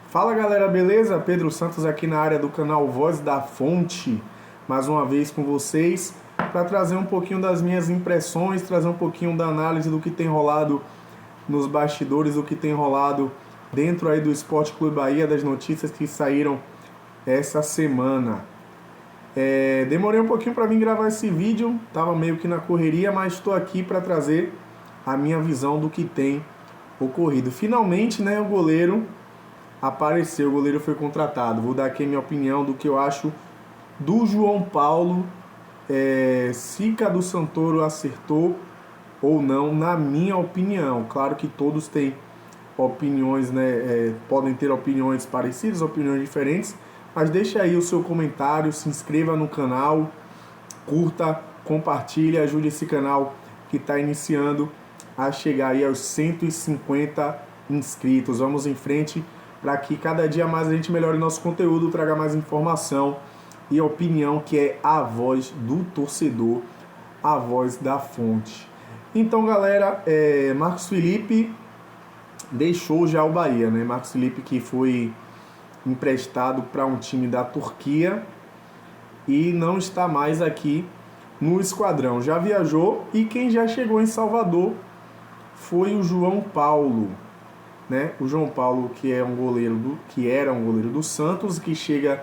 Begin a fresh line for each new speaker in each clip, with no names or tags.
Fala galera, beleza? Pedro Santos aqui na área do canal Voz da Fonte, mais uma vez com vocês, para trazer um pouquinho das minhas impressões, trazer um pouquinho da análise do que tem rolado nos bastidores, do que tem rolado dentro aí do Esporte Clube Bahia, das notícias que saíram essa semana. Demorei um pouquinho para vir gravar esse vídeo, tava meio que na correria, mas estou aqui para trazer a minha visão do que tem ocorrido. Finalmente, né, o goleiro apareceu, o goleiro foi contratado. Vou dar aqui a minha opinião do que eu acho do João Paulo, se Cadu Santoro acertou ou não, na minha opinião. Claro que todos têm opiniões, né, podem ter opiniões parecidas, opiniões diferentes, mas deixa aí o seu comentário, se inscreva no canal, curta, compartilhe, ajude esse canal que está iniciando a chegar aí aos 150 inscritos. Vamos em frente para que cada dia mais a gente melhore nosso conteúdo, traga mais informação e opinião, que é a voz do torcedor, a voz da fonte. Então, galera, Marcos Felipe deixou já o Bahia, né? Marcos Felipe, que foi emprestado para um time da Turquia e não está mais aqui no esquadrão. Já viajou e quem já chegou em Salvador foi o João Paulo, né? O João Paulo, que era um goleiro do Santos, que chega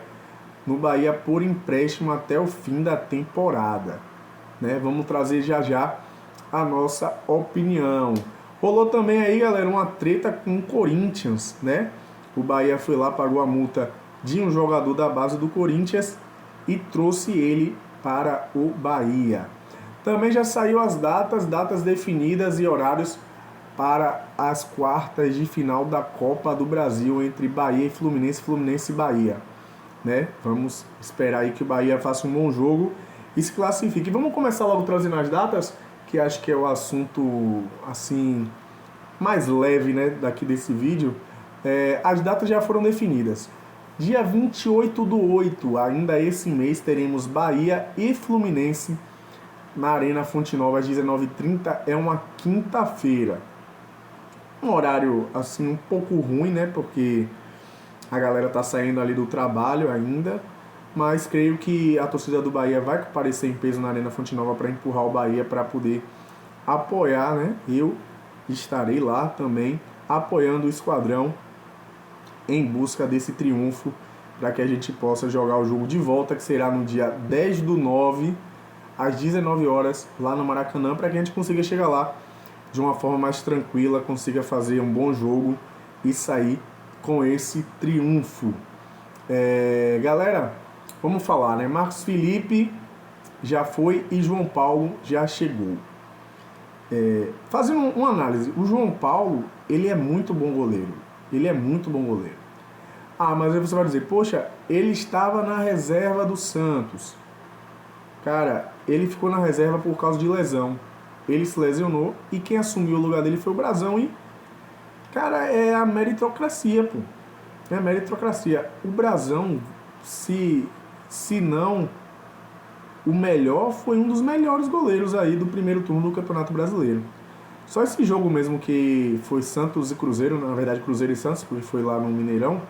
no Bahia por empréstimo até o fim da temporada, né? Vamos trazer já a nossa opinião. Rolou também aí, galera, uma treta com o Corinthians, né? O Bahia foi lá, pagou a multa de um jogador da base do Corinthians e trouxe ele para o Bahia. Também já saiu as datas definidas e horários para as quartas de final da Copa do Brasil entre Bahia e Fluminense, Fluminense e Bahia, né? Vamos esperar aí que o Bahia faça um bom jogo e se classifique. Vamos começar logo trazendo as datas, que acho que é o assunto assim mais leve, né, daqui desse vídeo. As datas já foram definidas. Dia 28/8, ainda esse mês, teremos Bahia e Fluminense na Arena Fonte Nova às 19h30, é uma quinta-feira. Um horário assim um pouco ruim, né, porque a galera tá saindo ali do trabalho ainda, mas creio que a torcida do Bahia vai comparecer em peso na Arena Fonte Nova para empurrar o Bahia para poder apoiar, né? Eu estarei lá também apoiando o esquadrão em busca desse triunfo, para que a gente possa jogar o jogo de volta, que será no dia 10/9, às 19 horas, lá no Maracanã, para que a gente consiga chegar lá de uma forma mais tranquila, consiga fazer um bom jogo e sair com esse triunfo. Galera, vamos falar, né? Marcos Felipe já foi e João Paulo já chegou. Fazendo uma análise, o João Paulo, ele é muito bom goleiro. Ele é muito bom goleiro. Ah, mas aí você vai dizer, poxa, ele estava na reserva do Santos. Cara, ele ficou na reserva por causa de lesão. Ele se lesionou e quem assumiu o lugar dele foi o Brazão. E, cara, é a meritocracia, pô. É a meritocracia. O Brazão, se não o melhor, foi um dos melhores goleiros aí do primeiro turno do Campeonato Brasileiro. Só esse jogo mesmo que foi Santos e Cruzeiro, na verdade Cruzeiro e Santos, porque foi lá no Mineirão,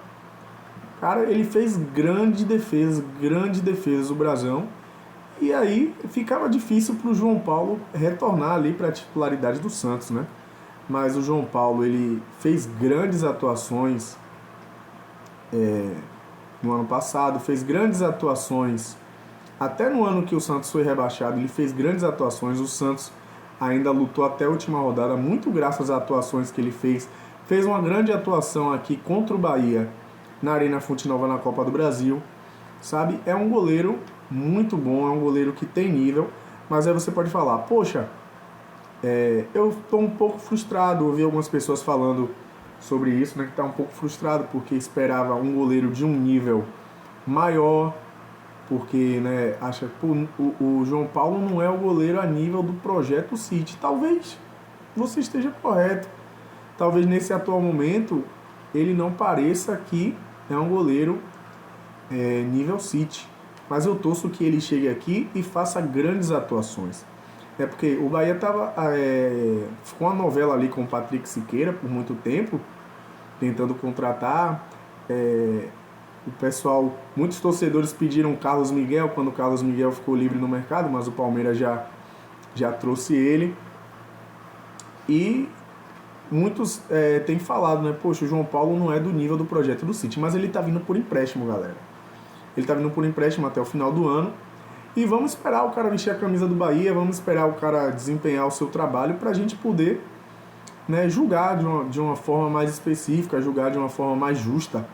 cara, ele fez grande defesa o Brazão. E aí ficava difícil para o João Paulo retornar ali para a titularidade do Santos, né? Mas o João Paulo, ele fez grandes atuações no ano passado, fez grandes atuações até no ano que o Santos foi rebaixado, ele fez grandes atuações. O Santos ainda lutou até a última rodada, muito graças às atuações que ele fez. Fez uma grande atuação aqui contra o Bahia na Arena Fonte Nova na Copa do Brasil, sabe? É um goleiro muito bom, é um goleiro que tem nível, mas aí você pode falar, poxa, eu estou um pouco frustrado. Ouvi algumas pessoas falando sobre isso, né, que está um pouco frustrado porque esperava um goleiro de um nível maior, porque, né, acha que o João Paulo não é o goleiro a nível do Projeto City. Talvez você esteja correto. Talvez nesse atual momento ele não pareça que é um goleiro nível City. Mas eu torço que ele chegue aqui e faça grandes atuações. Porque o Bahia ficou uma novela ali com o Patrick Siqueira por muito tempo, tentando contratar. O pessoal, muitos torcedores pediram Carlos Miguel quando o Carlos Miguel ficou livre no mercado, mas o Palmeiras já trouxe ele. E muitos têm falado, né? Poxa, o João Paulo não é do nível do projeto do City, mas ele tá vindo por empréstimo, galera. Ele tá vindo por empréstimo até o final do ano. E vamos esperar o cara vestir a camisa do Bahia, vamos esperar o cara desempenhar o seu trabalho pra gente poder, né, julgar de uma forma mais específica, julgar de uma forma mais justa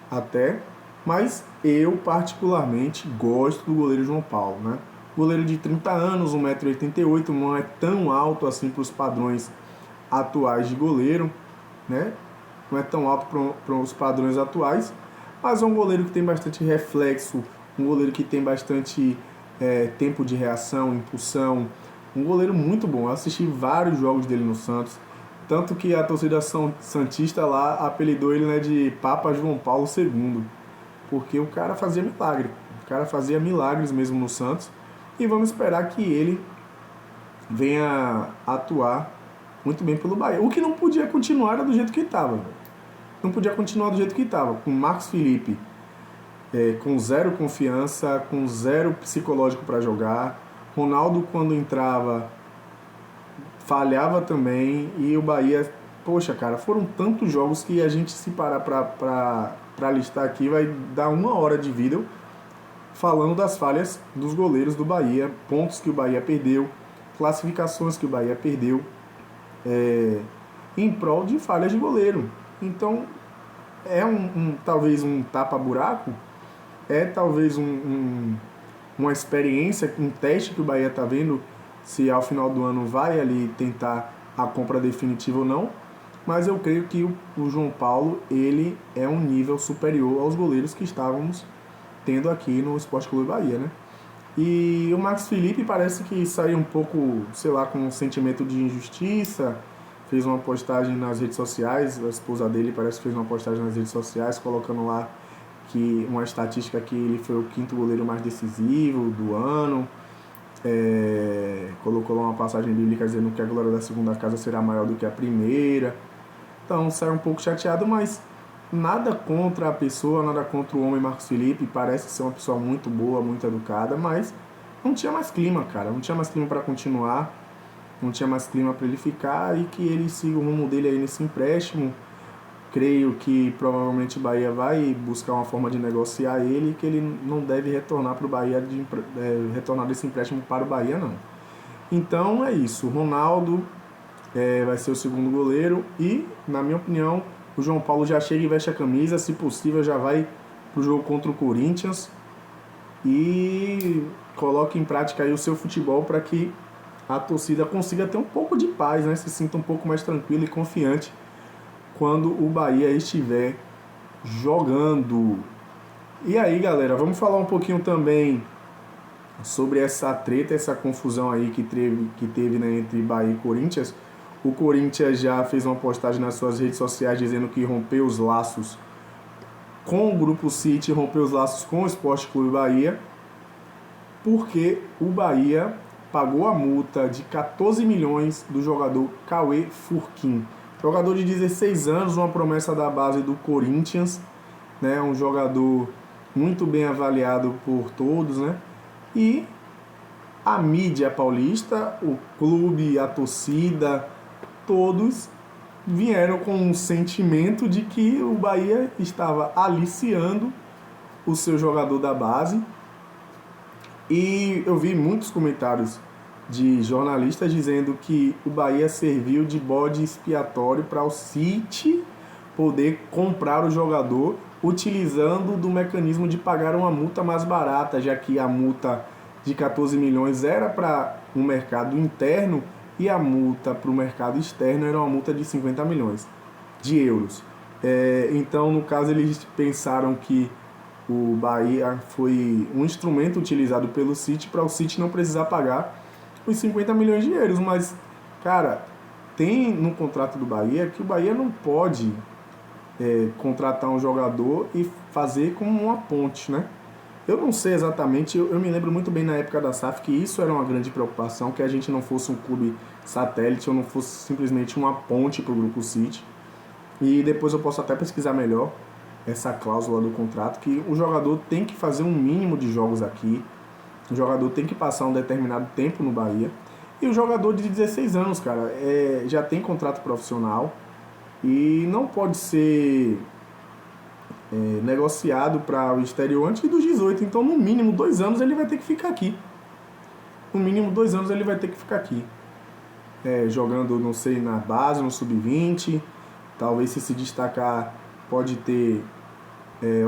até. Mas eu particularmente gosto do goleiro João Paulo, né? Goleiro de 30 anos, 1,88 m, não é tão alto assim para os padrões atuais de goleiro, né? Não é tão alto para os padrões atuais, mas é um goleiro que tem bastante reflexo, um goleiro que tem bastante tempo de reação, impulsão, um goleiro muito bom. Eu assisti vários jogos dele no Santos, tanto que a torcida santista lá apelidou ele, né, de Papa João Paulo II, porque o cara fazia milagre, o cara fazia milagres mesmo no Santos, e vamos esperar que ele venha atuar muito bem pelo Bahia. O que não podia continuar era do jeito que estava. Não podia continuar do jeito que estava, com Marcos Felipe com zero confiança, com zero psicológico para jogar. Ronaldo, quando entrava, falhava também. E o Bahia, poxa, cara, foram tantos jogos que a gente, se parar para listar aqui, vai dar 1 hora de vídeo falando das falhas dos goleiros do Bahia, pontos que o Bahia perdeu, classificações que o Bahia perdeu, em prol de falhas de goleiro. Então, é talvez um tapa-buraco, é talvez uma experiência, um teste que o Bahia está vendo se ao final do ano vai ali tentar a compra definitiva ou não, mas eu creio que o João Paulo, ele é um nível superior aos goleiros que estávamos tendo aqui no Sport Clube Bahia, né? E o Marcos Felipe parece que saiu um pouco, sei lá, com um sentimento de injustiça, fez uma postagem nas redes sociais, a esposa dele parece que fez uma postagem nas redes sociais, colocando lá que uma estatística que ele foi o 5º goleiro mais decisivo do ano, colocou lá uma passagem bíblica dizendo que a glória da segunda casa será maior do que a primeira. Então saiu um pouco chateado, mas nada contra a pessoa, nada contra o homem Marcos Felipe, parece ser uma pessoa muito boa, muito educada, mas não tinha mais clima, cara, não tinha mais clima para continuar, não tinha mais clima para ele ficar, e que ele siga o rumo dele aí nesse empréstimo. Creio que provavelmente o Bahia vai buscar uma forma de negociar ele, que ele não deve retornar para o Bahia, retornar desse empréstimo para o Bahia, não. Então é isso, o Ronaldo vai ser o segundo goleiro e, na minha opinião, o João Paulo já chega e veste a camisa, se possível já vai pro jogo contra o Corinthians e coloque em prática aí o seu futebol para que a torcida consiga ter um pouco de paz, né? Se sinta um pouco mais tranquilo e confiante quando o Bahia estiver jogando. E aí, galera, vamos falar um pouquinho também sobre essa treta, essa confusão aí que teve, né, entre Bahia e Corinthians. O Corinthians já fez uma postagem nas suas redes sociais dizendo que rompeu os laços com o Grupo City, rompeu os laços com o Sport Clube Bahia, porque o Bahia pagou a multa de 14 milhões do jogador Cauê Furquim. Jogador de 16 anos, uma promessa da base do Corinthians, né? Um jogador muito bem avaliado por todos, né? E a mídia paulista, o clube, a torcida, todos vieram com um sentimento de que o Bahia estava aliciando o seu jogador da base. E eu vi muitos comentários de jornalistas dizendo que o Bahia serviu de bode expiatório para o City poder comprar o jogador, utilizando do mecanismo de pagar uma multa mais barata, já que a multa de 14 milhões era para um mercado interno e a multa para o mercado externo era uma multa de 50 milhões de euros. Então, no caso, eles pensaram que o Bahia foi um instrumento utilizado pelo City para o City não precisar pagar os 50 milhões de euros. Mas, cara, tem no contrato do Bahia que o Bahia não pode contratar um jogador e fazer como uma ponte, né? Eu não sei exatamente, eu me lembro muito bem na época da SAF que isso era uma grande preocupação, que a gente não fosse um clube satélite ou não fosse simplesmente uma ponte para o Grupo City. E depois eu posso até pesquisar melhor essa cláusula do contrato, que o jogador tem que fazer um mínimo de jogos aqui, o jogador tem que passar um determinado tempo no Bahia, e o jogador de 16 anos, cara, já tem contrato profissional e não pode ser negociado para o exterior antes dos 18, então no mínimo 2 anos ele vai ter que ficar aqui. No mínimo 2 anos ele vai ter que ficar aqui. Jogando, não sei, na base, no sub-20, talvez se destacar pode ter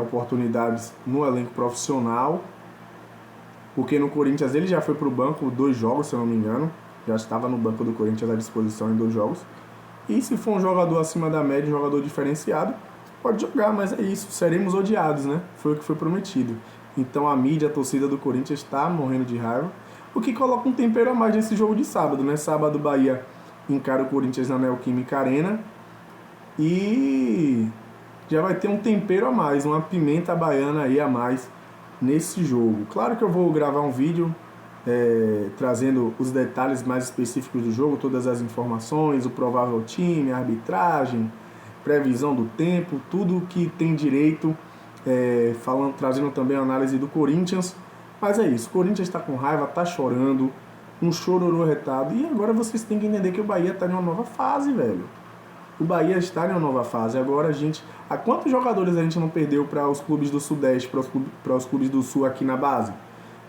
oportunidades no elenco profissional, porque no Corinthians ele já foi para o banco 2 jogos, se eu não me engano, já estava no banco do Corinthians à disposição em 2 jogos, e se for um jogador acima da média, um jogador diferenciado, pode jogar, mas é isso, seremos odiados, né? Foi o que foi prometido. Então a mídia, a torcida do Corinthians está morrendo de raiva, o que coloca um tempero a mais nesse jogo de sábado, né? Sábado o Bahia encara o Corinthians na Neoquímica Arena e já vai ter um tempero a mais, uma pimenta baiana aí a mais nesse jogo. Claro que eu vou gravar um vídeo trazendo os detalhes mais específicos do jogo, todas as informações, o provável time, a arbitragem, previsão do tempo, tudo que tem direito, trazendo também a análise do Corinthians. Mas é isso, o Corinthians está com raiva, está chorando, um chororô retado, e agora vocês têm que entender que o Bahia está em uma nova fase, velho. O Bahia está em uma nova fase. Agora há quantos jogadores a gente não perdeu para os clubes do Sudeste, para os clubes do Sul aqui na base?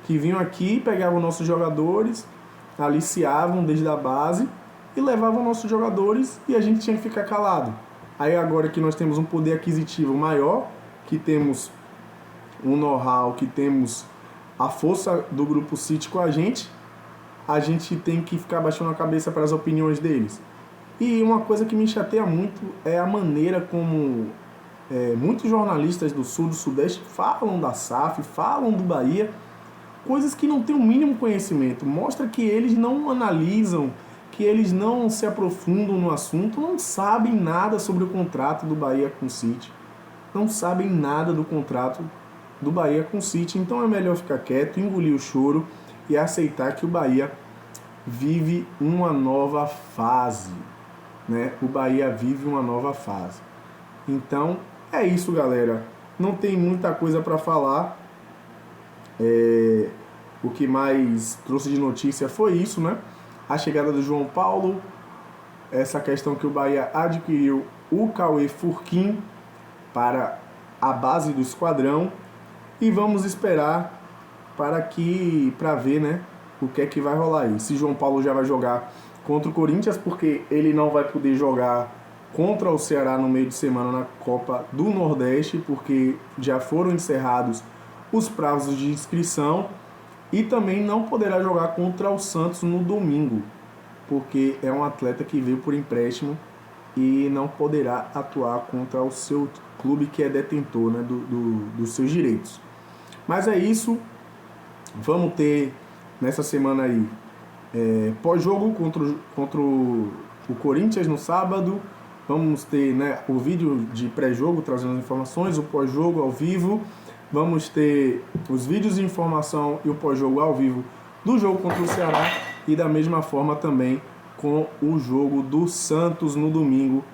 Que vinham aqui, pegavam nossos jogadores, aliciavam desde a base e levavam nossos jogadores e a gente tinha que ficar calado. Aí agora que nós temos um poder aquisitivo maior, que temos um know-how, que temos a força do Grupo City com a gente tem que ficar baixando a cabeça para as opiniões deles. E uma coisa que me chateia muito é a maneira como muitos jornalistas do Sul, do Sudeste falam da SAF, falam do Bahia, coisas que não têm o mínimo conhecimento. Mostra que eles não analisam, que eles não se aprofundam no assunto, não sabem nada sobre o contrato do Bahia com o City. Não sabem nada do contrato do Bahia com o City. Então é melhor ficar quieto, engolir o choro e aceitar que o Bahia vive uma nova fase. Né? O Bahia vive uma nova fase. Então é isso, galera. Não tem muita coisa para falar. O que mais trouxe de notícia foi isso, né? A chegada do João Paulo, essa questão que o Bahia adquiriu o Cauê Furquim para a base do esquadrão, e vamos esperar para ver, né, o que é que vai rolar aí. Se João Paulo já vai jogar contra o Corinthians, porque ele não vai poder jogar contra o Ceará no meio de semana na Copa do Nordeste, porque já foram encerrados os prazos de inscrição, e também não poderá jogar contra o Santos no domingo, porque é um atleta que veio por empréstimo e não poderá atuar contra o seu clube que é detentor, né, dos seus direitos. Mas é isso, vamos ter nessa semana aí pós-jogo contra o Corinthians no sábado. Vamos ter, né, o vídeo de pré-jogo trazendo as informações, o pós-jogo ao vivo. Vamos ter os vídeos de informação e o pós-jogo ao vivo do jogo contra o Ceará, e da mesma forma também com o jogo do Santos no domingo,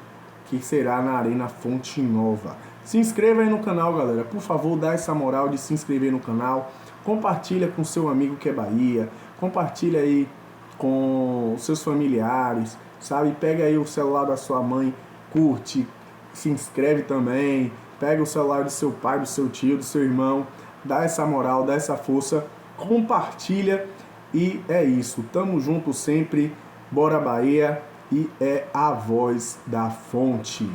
que será na Arena Fonte Nova. Se inscreva aí no canal, galera. Por favor, dá essa moral de se inscrever no canal. Compartilha com seu amigo que é Bahia. Compartilha aí com seus familiares, sabe? Pega aí o celular da sua mãe, curte, se inscreve também. Pega o celular do seu pai, do seu tio, do seu irmão. Dá essa moral, dá essa força. Compartilha. E é isso. Tamo junto sempre. Bora Bahia. E é a voz da fonte.